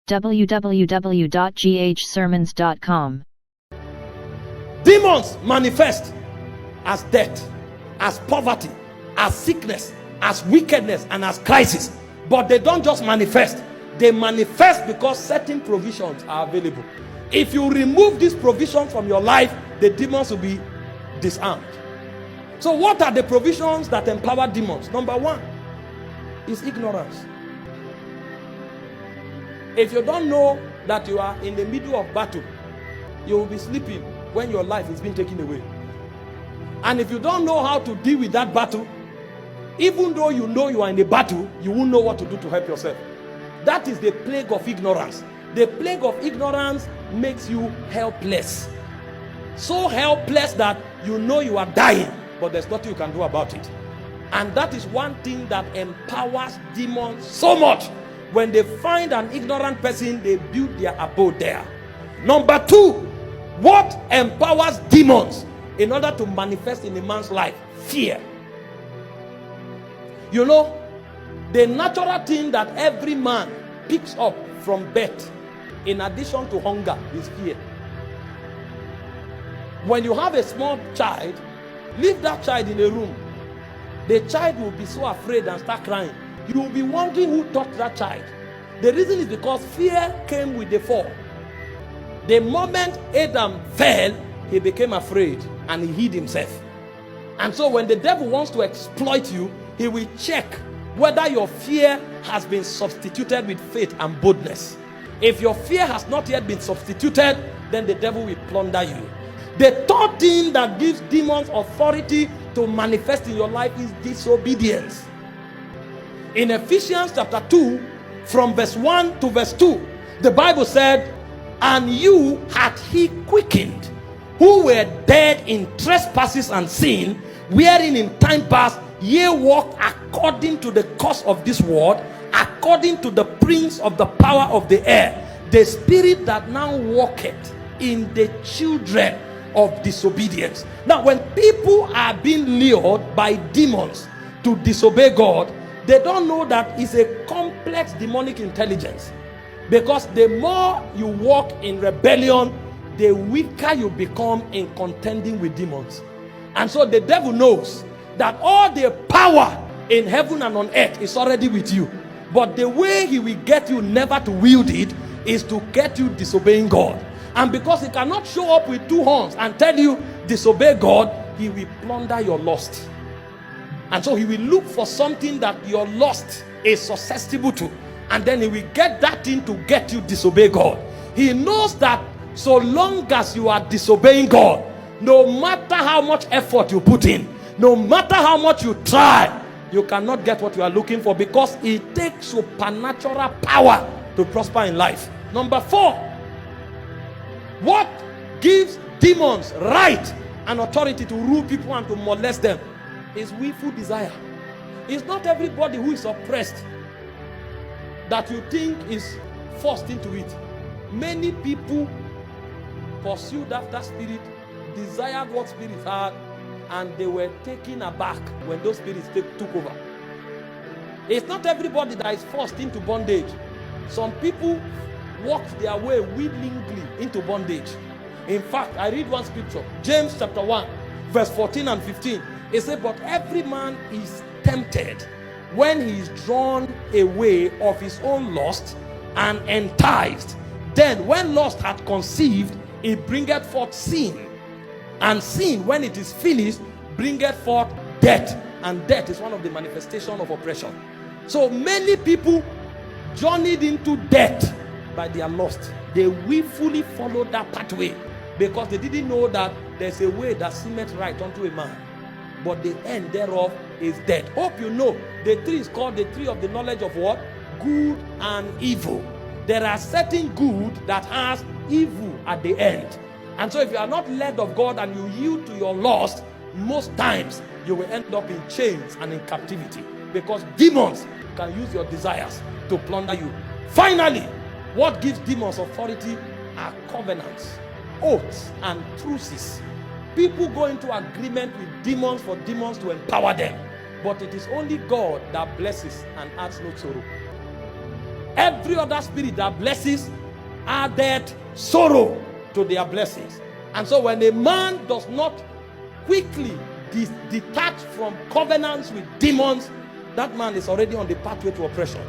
www.ghsermons.com. Demons manifest as death, as poverty, as sickness, as wickedness, and as crisis. But they don't just manifest. They manifest because certain provisions are available. If you remove this provision from your life, the demons will be disarmed. So what are the provisions that empower demons? Number one is ignorance. If you don't know that you are in the middle of battle, you will be sleeping when your life is being taken away. And if you don't know how to deal with that battle, even though you know you are in a battle, you won't know what to do to help yourself. That is the plague of ignorance. The plague of ignorance makes you helpless. So helpless that you know you are dying, but there's nothing you can do about it. And that is one thing that empowers demons so much. When they find an ignorant person, they build their abode there. Number two, what empowers demons in order to manifest in a man's life? Fear. You know, the natural thing that every man picks up from birth, in addition to hunger, is fear. When you have a small child, leave that child in a room. The child will be so afraid and start crying. You will be wondering who taught that child. The reason is because fear came with the fall. The moment Adam fell, he became afraid and he hid himself. And so when the devil wants to exploit you, he will check whether your fear has been substituted with faith and boldness. If your fear has not yet been substituted, then the devil will plunder you. The third thing that gives demons authority to manifest in your life is disobedience. In Ephesians chapter 2, from verse 1 to verse 2, the Bible said, "And you hath he quickened, who were dead in trespasses and sin, wherein in time past ye walked according to the course of this world, according to the prince of the power of the air, the spirit that now walketh in the children of disobedience." Now, when people are being lured by demons to disobey God, they don't know that it's a complex demonic intelligence. Because the more you walk in rebellion, the weaker you become in contending with demons. And so the devil knows that all the power in heaven and on earth is already with you. But the way he will get you never to wield it is to get you disobeying God. And because he cannot show up with two horns and tell you disobey God, he will plunder your lust. And so he will look for something that your lust is susceptible to. And then he will get that thing to get you disobey God. He knows that so long as you are disobeying God, no matter how much effort you put in, no matter how much you try, you cannot get what you are looking for, because it takes supernatural power to prosper in life. Number 4, what gives demons right and authority to rule people and to molest them is willful desire. It's not everybody who is oppressed that you think is forced into it. Many people pursued after spirit, desired what spirits had, and they were taken aback when those spirits took over. It's not everybody that is forced into bondage. Some people walked their way willingly into bondage. In fact, I read one scripture, James chapter 1, verse 14 and 15. It said, "But every man is tempted when he is drawn away of his own lust and enticed. Then when lust hath conceived, it bringeth forth sin. And sin, when it is finished, bringeth forth death." And death is one of the manifestations of oppression. So many people journeyed into death by their lust. They willfully followed that pathway because they didn't know that there's a way that seemeth right unto a man, but the end thereof is death. Hope you know the tree is called the tree of the knowledge of what? Good and evil. There are certain good that has evil at the end. And so if you are not led of God and you yield to your lust, most times you will end up in chains and in captivity, because demons can use your desires to plunder you. Finally, what gives demons authority are covenants, oaths, and truces. People go into agreement with demons for demons to empower them, but it is only God that blesses and adds no sorrow. Every other spirit that blesses added sorrow to their blessings. And so when a man does not quickly detach from covenants with demons, that man is already on the pathway to oppression.